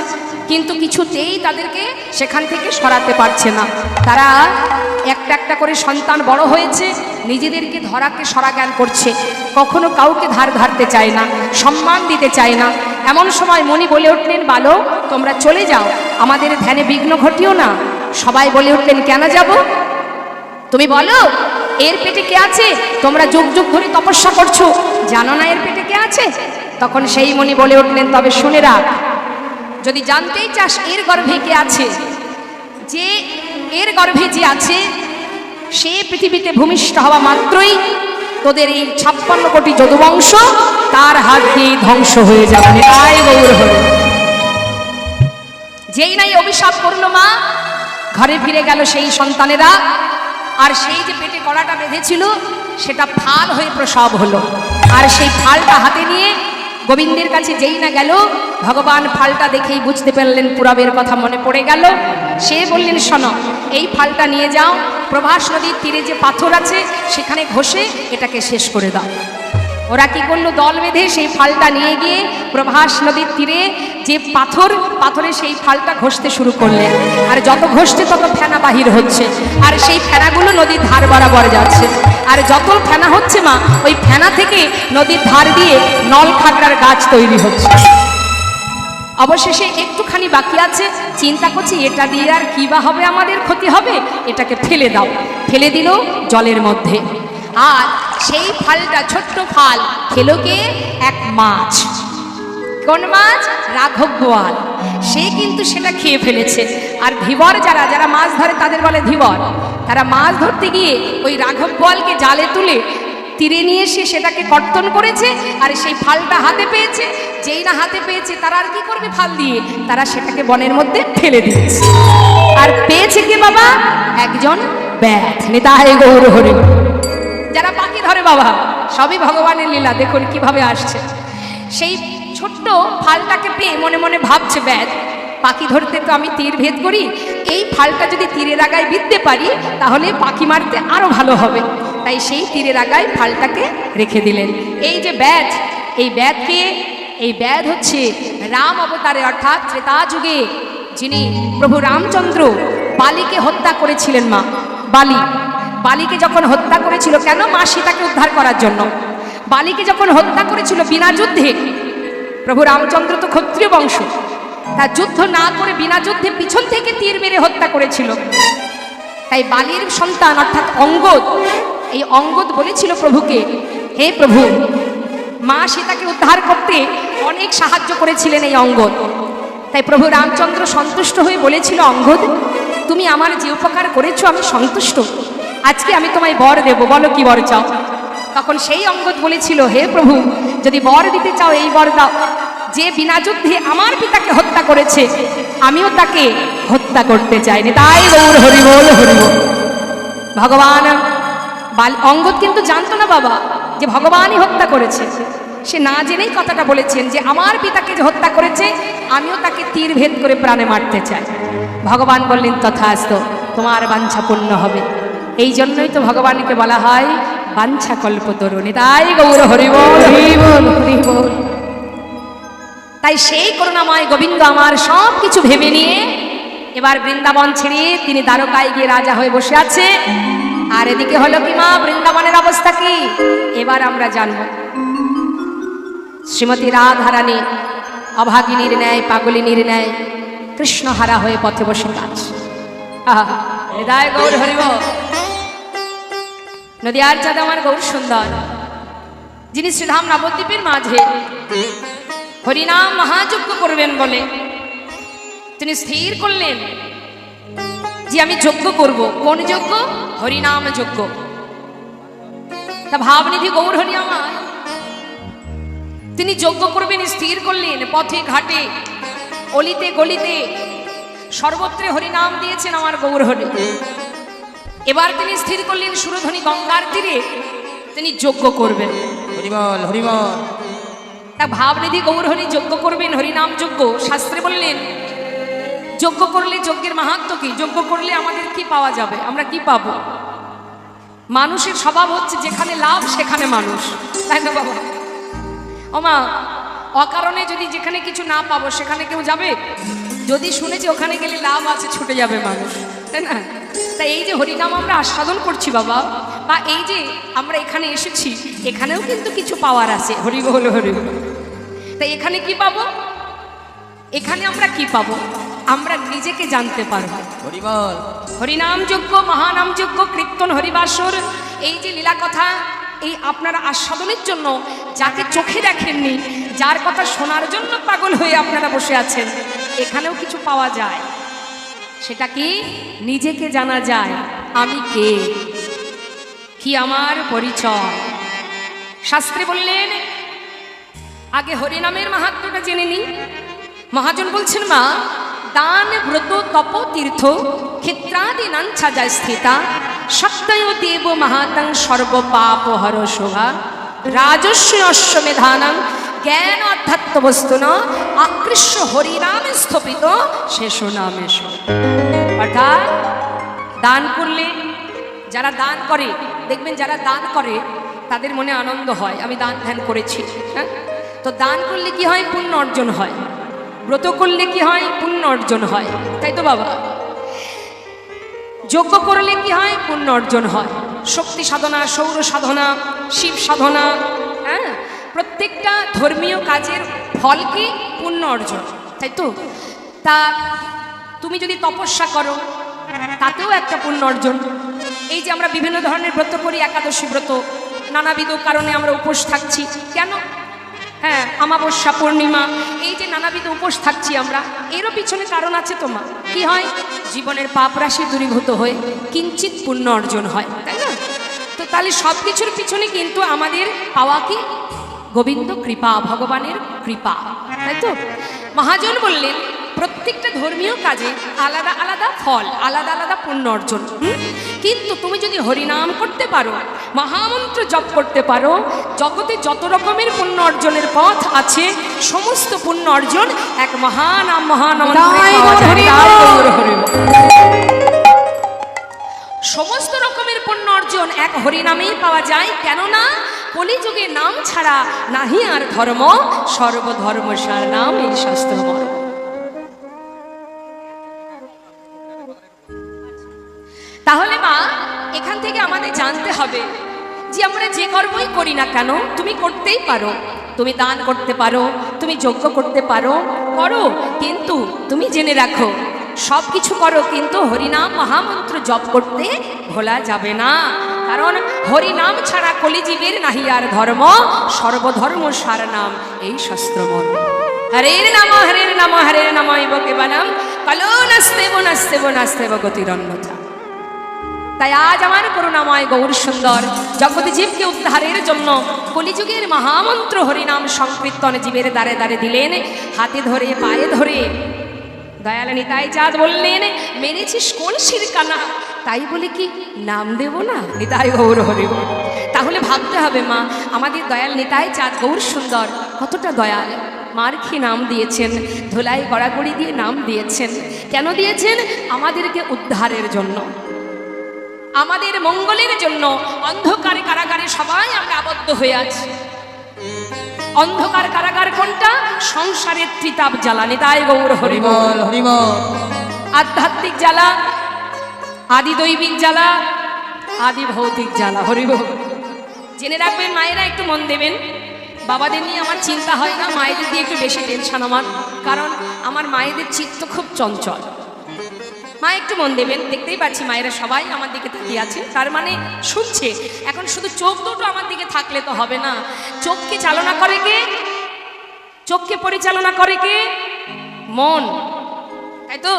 কিন্তু কিছুতেই তাদেরকে সেখান থেকে সরাতে পারছে না। তারা একটা একটা করে সন্তান বড় হয়েছে, নিজেদেরকে ধরাকে সরা জ্ঞান করছে, কখনো কাউকে ধার ধারতে চায় না, সম্মান দিতে চায় না। এমন সময় মুনি বলে উঠলেন, বালক, তোমরা চলে যাও, আমাদের ধ্যানে বিঘ্ন ঘটিও না। সবাই বলে উঠলেন, কেন যাব? তুমি বলো এর পেটে কে আছে? তোমরা যুগ যুগ ধরে তপস্যা করছো, জানো না এর পেটে কে আছে? তখন সেই মুনি বলে উঠলেন, তবে শুনে রাখ, যদি জানতেই চাস এর গর্ভে কে আছে, যে এর গর্ভে যে আছে সে পৃথিবীতে ভূমিষ্ঠ হওয়া মাত্রই তোদের এই 56 কোটি যদুবংশ তার হাত দিয়ে ধ্বংস হয়ে যাবে। তাই গৌর হল। যেই নাই অভিশাপ করলো মা, ঘরে ফিরে গেল সেই সন্তানেরা, আর সেই যে পেটে কড়াটা বেঁধেছিল সেটা ফাল হয়ে প্রসব হলো। আর সেই ফালটা হাতে নিয়ে গোবিন্দের কাছে যেই না গেল, ভগবান ফালটা দেখেই বুঝতে পারলেন, পুরাবের কথা মনে পড়ে গেল। সে বললেন, শোনো, এই ফালটা নিয়ে যাও, প্রভাস নদীর তীরে যে পাথর আছে সেখানে ঘষে এটাকে শেষ করে দাও। ওরা কি করলো, দল বেঁধে সেই ফালটা নিয়ে গিয়ে প্রভাস নদীর তীরে যে পাথরে সেই ফালটা ঘষতে শুরু করলেন। আর যত ঘষতে তত ফেনা বাহির হচ্ছে, আর সেই ফেনাগুলো নদীর ধার বরাবর যাচ্ছে। আর যত ফেনা হচ্ছে মা, ওই ফেনা থেকে নদীর ধার দিয়ে নল খাগড়ার গাছ তৈরি হচ্ছে। অবশেষে একটুখানি বাকি আছে, চিন্তা করছি এটা দিয়ে আর কি বা হবে, আমাদের ক্ষতি হবে, এটাকে ফেলে দাও। ফেলে দিল জলের মধ্যে। আর সেই ফালটা, ছোট্ট ফাল, খেলো কে? এক মাছ। কোন মাছ? রাঘব বোয়াল। সে কিন্তু সেটা খেয়ে ফেলেছে। আর ধীবর যারা যারা মাছ ধরে তাদের বলে ধীবর, তারা মাছ ধরতে গিয়ে ওই রাঘব বোয়ালকে জালে তুলে তীরে নিয়ে এসে সেটাকে কর্তন করেছে। আর সেই ফালটা হাতে পেয়েছে, যেই না হাতে পেয়েছে তারা আর কি করবে ফাল দিয়ে, তারা সেটাকে বনের মধ্যে ফেলে দিয়েছে। আর পেয়েছে কে বাবা? একজন ব্যাধ। নিতাই গৌর হরি। যারা পাখি ধরে বাবা, সবই ভগবানের লীলা, দেখুন কিভাবে আসছে। সেই ছোট্ট ফালটাকে পেয়ে মনে মনে ভাবছে ব্যাধ, পাখি ধরতে তো আমি তীর ভেদ করি, এই ফালটা যদি তীরের আগায় বিঁধতে পারি তাহলে পাখি মারতে আরো ভালো হবে। তাই সেই তীরের আগায় ফালটাকে রেখে দিলেন। এই যে ব্যাধ, এই ব্যাধকে, এই ব্যাধ হচ্ছে রাম অবতারে, অর্থাৎ ত্রেতা যুগে যিনি প্রভু রামচন্দ্র বালিকে হত্যা করেছিলেন। মা বালিকে যখন হত্যা করেছিল, কেন? মা সীতাকে উদ্ধার করার জন্য। বালিকে যখন হত্যা করেছিল বিনা যুদ্ধে, প্রভু রামচন্দ্র তো ক্ষত্রিয় বংশ, তা যুদ্ধ না করে বিনা যুদ্ধে পিছন থেকে তীর মেরে হত্যা করেছিল। তাই বালির সন্তান অর্থাৎ অঙ্গদ, এই অঙ্গদ বলেছিল প্রভুকে, হে প্রভু, মা সীতাকে উদ্ধার করতে অনেক সাহায্য করেছিলেন এই অঙ্গদ। তাই প্রভু রামচন্দ্র সন্তুষ্ট হয়ে বলেছিল, অঙ্গদ, তুমি আমার যে উপকার করেছো আমি সন্তুষ্ট, আজকে আমি তোমায় বর দেব, বলো কি বর চাও? তখন সেই অঙ্গদ বলেছিল, হে প্রভু, যদি বর দিতে চাও এই বর দাও, যে বিনা যুদ্ধে আমার পিতাকে হত্যা করেছে আমিও তাকে হত্যা করতে চাইনি। তাই গৌর হরি বল, হরি বল। ভগবান অঙ্গদ কিন্তু জানতো না বাবা যে ভগবানই হত্যা করেছে। সে না জেনেই কথাটা বলেছেন যে আমার পিতাকে যে হত্যা করেছে আমিও তাকে তীর ভেদ করে প্রাণে মারতে চাই। ভগবান বললেন, তথাস্তু, তোমার বাঞ্ছা পূর্ণ হবে। এই জন্যই তো ভগবানকে বলা হয় বাঞ্ছা কল্পতরুণী। তাই গৌর হরি বল, হরি বল, হরি বল। তাই সেই করুণাময় গোবিন্দ আমার সব কিছু ভেবে নিয়ে এবার বৃন্দাবন ছেড়ে তিনি দ্বারকায় গিয়ে রাজা হয়ে বসে আছে। আর এদিকে হলো কি মা, বৃন্দাবনের অবস্থা কি এবার আমরা জানবো। শ্রীমতী রাধারানী অভাগিনীর ন্যায়, পাগলিনীর ন্যায় কৃষ্ণহারা হয়ে পথে বসে কাজ। হৃদয় গৌর হরিব। নদিয়ার চাঁদ আমার গৌর সুন্দর, যিনি শ্রীধাম নবদ্বীপের মাঝে হরিনাম মহাযজ্ঞ করবেন বলে তিনি স্থির করলেন যে আমি যজ্ঞ করব। কোন যজ্ঞ? হরিনাম যজ্ঞ। তা ভাবনিধি গৌর হরি আমার, তিনি যজ্ঞ করবেন স্থির করলেন। পথে ঘাটে অলিতে গলিতে সর্বত্রে হরিনাম দিয়েছেন আমার গৌর হরি। এবার তিনি স্থির করলেন সুরধ্বনি গঙ্গার তীরে তিনি যজ্ঞ করবেন। হরিবল হরিবল। তা ভাবনিধি গৌর হরি যজ্ঞ করবেন, হরিনাম যজ্ঞ। শাস্ত্রে বললেন যজ্ঞ করলে যজ্ঞের মাহাত্ম্য কি, যজ্ঞ করলে আমাদের কি পাওয়া যাবে, আমরা কি পাবো? মানুষের স্বভাব হচ্ছে যেখানে লাভ সেখানে মানুষ, তাই না বাবা? ওমা, অকারণে যদি যেখানে কিছু না পাবো সেখানে কেউ যাবে? যদি শুনেছি ওখানে গেলে লাভ আছে ছুটে যাবে মানুষ, তাই না? তাই এই যে হরিনাম আমরা আস্বাদন করছি বাবা, বা এই যে আমরা এখানে এসেছি, এখানেও কিন্তু কিছু পাওয়ার আছে। হরি বল, হরি বল। তাই এখানে কি পাবো? এখানে আমরা কি পাবো? আমরা নিজেকে জানতে পারবো। হরিবল। হরিনাম যজ্ঞ, মহানাম যজ্ঞ, কীর্তন, হরিবাসর, এই যে লীলা কথা, এই আপনারা আস্বাদনের জন্য যাকে চোখে দেখেননি, যার কথা শোনার জন্য পাগল হয়ে আপনারা বসে আছেন, এখানেও কিছু পাওয়া যায়। সেটা কি? নিজেকে জানা যায়। আমি কে, কি আমার পরিচয়। শাস্ত্রে বললেন আগে হরিনামের মাহাত্ম্যটা জেনে নি। মহাজন বলছেন মা, দান ব্রত তপ তীর্থ ক্ষেত্রাদি নাঞ্ছা স্থিতা সত্যয় দেব মহাতং সর্ব পাপ হর শোভা রাজস্ব অশ্বমেধানং জ্ঞান অধ্যাত্ম বস্তু ন আকৃষ্ট হরিনামে স্থপিত শেষ নামেশ। অর্থাৎ দান করলে, যারা দান করে দেখবেন, যারা দান করে তাদের মনে আনন্দ হয়, আমি দান ধ্যান করেছি। হ্যাঁ, তো দান করলে কি হয়? পুণ্য অর্জন হয়। ব্রত করলে কি হয়? পুণ্য অর্জন হয়, তাই তো বাবা? যজ্ঞ করলে কি হয়? পুণ্য অর্জন হয়। শক্তি সাধনা, সৌর সাধনা, শিব সাধনা, হ্যাঁ, প্রত্যেকটা ধর্মীয় কাজের ফল কি? পুণ্য অর্জন, তাই তো? তা তুমি যদি তপস্যা করো তাতেও একটা পুণ্য অর্জন। এই যে আমরা বিভিন্ন ধরনের ব্রত করি, একাদশী ব্রত, নানাবিধ কারণে আমরা উপোস থাকছি কেন? হ্যাঁ, অমাবস্যা, পূর্ণিমা, এই যে নানাবিধ উপোস থাকছি আমরা, এরও পিছনে কারণ আছে। তোমার কি হয়? জীবনের পাপ রাশি দূরীভূত হয়ে কিঞ্চিত পুণ্য অর্জন হয়, তাই না? তো তাহলে সব কিছুর পিছনে কিন্তু আমাদের পাওয়া কি? গোবিন্দ কৃপা, ভগবানের কৃপা, তাই তো? মহাজন বললেন প্রত্যেকটা ধর্মীয় কাজে আলাদা আলাদা ফল, আলাদা আলাদা পুণ্য অর্জন। কিন্তু তুমি যদি হরিনাম করতে পারো, মহামন্ত্র জপ করতে পারো, জগতে যত রকমের পুণ্য অর্জনের পথ আছে সমস্ত পুণ্য অর্জন এক মহানাম, সমস্ত রকমের পুণ্য অর্জন এক হরিনামেই পাওয়া যায়। কেননা কলিযুগে নাম ছাড়া নাহি আর ধর্ম, সর্বধর্ম সার নাম এই শাস্ত্র মর্ম। তাহলে মা, এখান থেকে আমাদের জানতে হবে যে আমরা যে কর্মই করি না কেন, তুমি করতেই পারো। তুমি দান করতে পারো, তুমি যজ্ঞ করতে পারো, করো, কিন্তু তুমি জেনে রাখো সব কিছু করো, কিন্তু হরিনাম মহামন্ত্র জপ করতে ভোলা যাবে না। কারণ হরিনাম ছাড়া কলিজীবের নাহি আর ধর্ম, সর্বধর্ম সার নাম এই শাস্ত্র মর্ম। হরের নাম হরের নাম হরের নাম ইব কেবলম কলো নাস্তেব নাস্তেব নাস্তেব গতিরন্যথা। তাই আজ আমার করুণাময় গৌর সুন্দর জগৎ জীবকে উদ্ধারের জন্য কলিযুগের মহামন্ত্র হরিনাম সংকীর্তন জীবের দ্বারে দ্বারে দিলেন, হাতে ধরে পায়ে ধরে। দয়াল নিতাই চাঁদ বললেন, মেরেছিস কলসির কানা, তাই বলে কি নাম দেব না? নিতাই গৌর হরি। তাহলে ভাবতে হবে মা, আমাদের দয়াল নিতাই চাঁদ গৌর সুন্দর কতটা দয়াল। মার খেয়ে নাম দিয়েছেন, ধুলাই গড়াগড়ি দিয়ে নাম দিয়েছেন। কেন দিয়েছেন? আমাদেরকে উদ্ধারের জন্য। আমাদের মঙ্গলের জন্য অন্ধকারে কারাগারে সবাই আমরা আবদ্ধ হয়ে আছি। অন্ধকার কারাগার কোনটা? সংসারের ত্রিতাপ জ্বালা। নিতাই গৌর হরি বল। হরিবল হরিবল। আধ্যাত্মিক জ্বালা, আদি দৈবিক জ্বালা, আদি ভৌতিক জ্বালা। হরি বল। জেনে রাখবেন মায়েরা, একটু মন দেবেন। বাবাদের নিয়ে আমার চিন্তা হয় না, মায়েদের দিয়ে একটু বেশি টেনশন আমার, কারণ আমার মায়েদের চিত্ত খুব চঞ্চল। মা একটু মন দেবেন, দেখতেই পাচ্ছি মায়েরা সবাই আমার দিকে তাকিয়ে আছে, তার মানে শুনছে। এখন শুধু চোখ দুটো আমার দিকে থাকলে তো হবে না, চোখকে চালনা করে কে? চোখকে পরিচালনা করে কে? মন, তাই তো?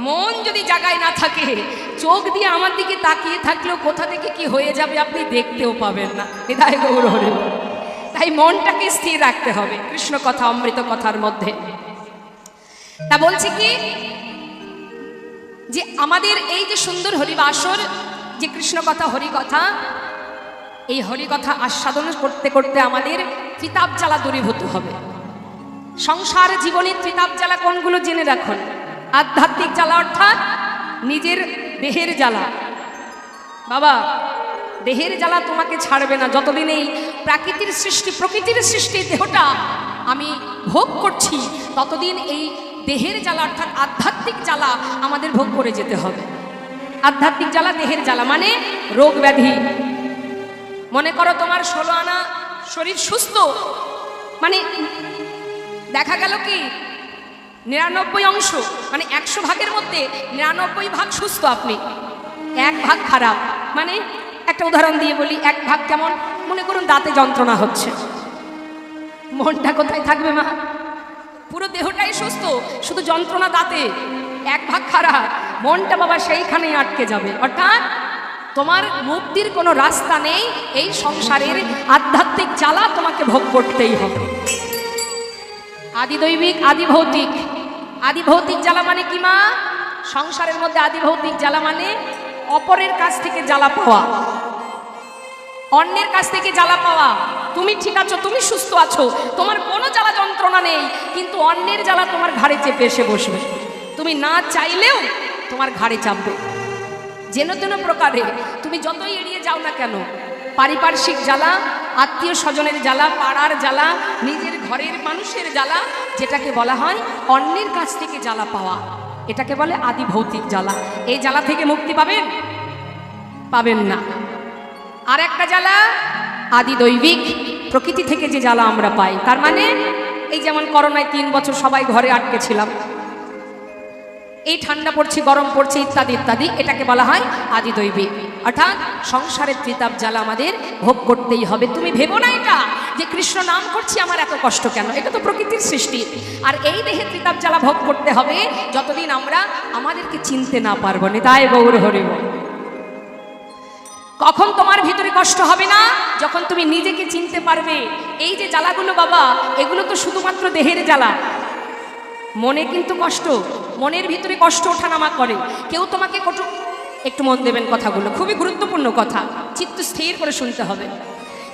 মন যদি জায়গায় না থাকে, চোখ দিয়ে আমার দিকে তাকিয়ে থাকলেও কোথা থেকে কি হয়ে যাবে আপনি দেখতেও পাবেন না। হৃদয় গৌর হরি। তাই মনটাকে স্থির রাখতে হবে কৃষ্ণ কথা অমৃত কথার মধ্যে। তা বলছি কি, যে আমাদের এই যে সুন্দর হরিবাসর, যে কৃষ্ণ কথা হরি কথা, এই হরি কথা আস্বাদন করতে করতে আমাদের ত্রিতাপ জ্বালা দূরীভূত হবে। সংসার জীবনের ত্রিতাপ জ্বালা কোনগুলো জেনে রাখুন। আধ্যাত্মিক জ্বালা অর্থাৎ নিজের দেহের জ্বালা। বাবা, দেহের জ্বালা তোমাকে ছাড়বে না যতদিন এই প্রকৃতির সৃষ্টি দেহটা আমি ভোগ করছি, ততদিন এই দেহের জ্বালা অর্থাৎ আধ্যাত্মিক জ্বালা আমাদের ভোগ করে যেতে হবে। আধ্যাত্মিক জ্বালা, দেহের জ্বালা মানে রোগ ব্যাধি। মনে করো তোমার 16 আনা শরীর সুস্থ, মানে দেখা গেল কি 99 অংশ, মানে 100 ভাগের মধ্যে 99 ভাগ সুস্থ, আপনি 1 ভাগ খারাপ। মানে একটা উদাহরণ দিয়ে বলি, 1 ভাগ কেমন? মনে করুন দাঁতে যন্ত্রণা হচ্ছে, মনটা কোথায় থাকবে মা? পুরো দেহটাই সুস্থ, শুধু যন্ত্রণা দাঁতে, 1 ভাগ খারাপ, মনটা বাবা সেইখানেই আটকে যাবে। অর্থাৎ তোমার মুক্তির কোনো রাস্তা নেই, এই সংসারের আধ্যাত্মিক জ্বালা তোমাকে ভোগ করতেই হবে। আদি দৈবিক, আদি ভৌতিক। আদি ভৌতিক জ্বালা মানে কি মা? সংসারের মধ্যে আদি ভৌতিক জ্বালা মানে অপরের কাছ থেকে জ্বালা পাওয়া, অন্যের কাছ থেকে জ্বালা পাওয়া। তুমি ঠিক আছো, তুমি সুস্থ আছো, তোমার কোনো জ্বালা যন্ত্রণা নেই, কিন্তু অন্যের জ্বালা তোমার ঘাড়ে চেপে এসে বসবে, তুমি না চাইলেও তোমার ঘাড়ে চাপবে। যেন তেন প্রকারে তুমি যতই এড়িয়ে যাও না কেন, পারিপার্শ্বিক জ্বালা, আত্মীয় স্বজনের জ্বালা, পাড়ার জ্বালা, নিজের ঘরের মানুষের জ্বালা, যেটাকে বলা হয় অন্যের কাছ থেকে জ্বালা পাওয়া, এটাকে বলে আদি ভৌতিক জ্বালা। এই জ্বালা থেকে মুক্তি পাবেন? পাবেন না। আর একটা জ্বালা আদি দৈবিক, প্রকৃতি থেকে যে জ্বালা আমরা পাই। তার মানে এই যেমন করোনায় 3 বছর সবাই ঘরে আটকে ছিলাম, এই ঠান্ডা পড়ছে, গরম পড়ছে, ইত্যাদি ইত্যাদি, এটাকে বলা হয় আদি দৈবিক। অর্থাৎ সংসারের ত্রিতাপ জ্বালা আমাদের ভোগ করতেই হবে। তুমি ভেবো না এটা যে কৃষ্ণ নাম করছি আমার এত কষ্ট কেন, এটা তো প্রকৃতির সৃষ্টি। আর এই দেহে ত্রিতাপ জ্বালা ভোগ করতে হবে যতদিন আমরা আমাদেরকে চিনতে না পারবো। নিতাই গৌর হরি বল। কখন তোমার ভিতরে কষ্ট হবে না? যখন তুমি নিজেকে চিনতে পারবে। এই যে জ্বালাগুলো বাবা, এগুলো তো শুধুমাত্র দেহের জ্বালা, মনে কিন্তু কষ্ট, মনের ভিতরে কষ্ট ওঠানামা করে। কেউ তোমাকে একটু মন দেবেন কথাগুলো, খুবই গুরুত্বপূর্ণ কথা, চিত্ত স্থির করে শুনতে হবে।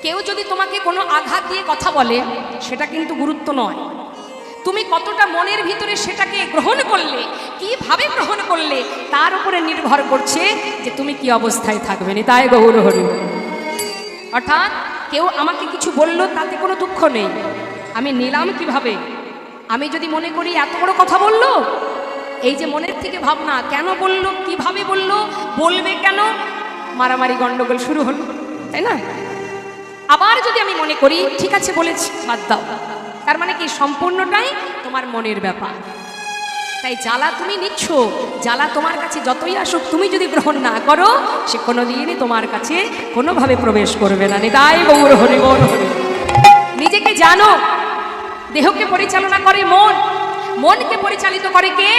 কেউ যদি তোমাকে কোনো আঘাত দিয়ে কথা বলে, সেটা কিন্তু গুরুত্ব নয়, তুমি কতটা মনের ভিতরে সেটাকে গ্রহণ করলে, কিভাবে গ্রহণ করলে, তার উপরে নির্ভর করছে যে তুমি কি অবস্থায় থাকবে। নিতাই গৌর হরি। অর্থাৎ কেউ আমাকে কিছু বলল, তাতে কোনো দুঃখ নেই, আমি নিলাম কিভাবে। আমি যদি মনে করি এত বড় কথা বললো, এই যে মনের থেকে ভাবনা, কেন বললো, কিভাবে বললো, বলবে কেন, মারামারি গন্ডগোল শুরু হলো, তাই না? আবার যদি আমি মনে করি ঠিক আছে বলেছি, বাদ দাও, তার মানে কি সম্পূর্ণটাই তোমার মনের ব্যাপার। তাই জ্বালা তুমি নিচ্ছ, জ্বালা তোমার কাছে যতই আসুক, তুমি যদি গ্রহণ না করো, সে কোনোদিনই তোমার কাছে কোনোভাবে প্রবেশ করবে না। নিতাই গৌর হরি বল। নিজেকে জানো, দেহকে পরিচালনা করে মন, মনকে পরিচালিত করে কে?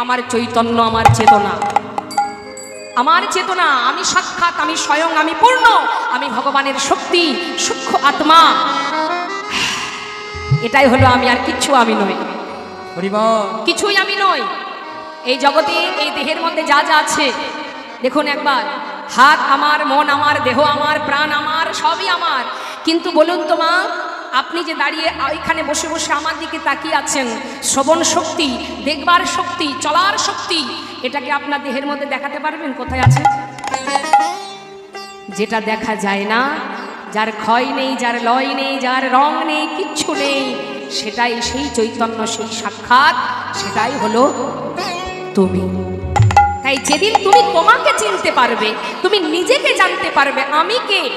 আমার চৈতন্য, আমার চেতনা, আমার চেতনা। আমি সাক্ষাৎ, আমি স্বয়ং, আমি পূর্ণ, আমি ভগবানের শক্তি, সূক্ষ্ম আত্মা, এটাই হলো আমি, আর কিচ্ছু আমি নই, কিছুই আমি নই। এই জগতে, এই দেহের মধ্যে যা যা আছে দেখুন একবার, হাত আমার, মন আমার, দেহ আমার, প্রাণ আমার, সবই আমার। কিন্তু বলুন তো মা, আপনি যে দাঁড়িয়ে ওইখানে বসে বসে আমার দিকে তাকিয়ে আছেন, শ্রবণ শক্তি, দেখবার শক্তি, চলার শক্তি, এটাকে আপনার দেহের মধ্যে দেখাতে পারবেন কোথায় আছে? যেটা দেখা যায় না, যার ক্ষয় নেই, যার লয় নেই, যার রং নেই, কিচ্ছু নেই, সেটাই সেই চৈতন্য, সেই সাক্ষাৎ, সেটাই হলো তুমি। তাই যেদিন তুমি তোমাকে চিনতে পারবে, তুমি নিজেকে জানতে পারবে, আমি কে।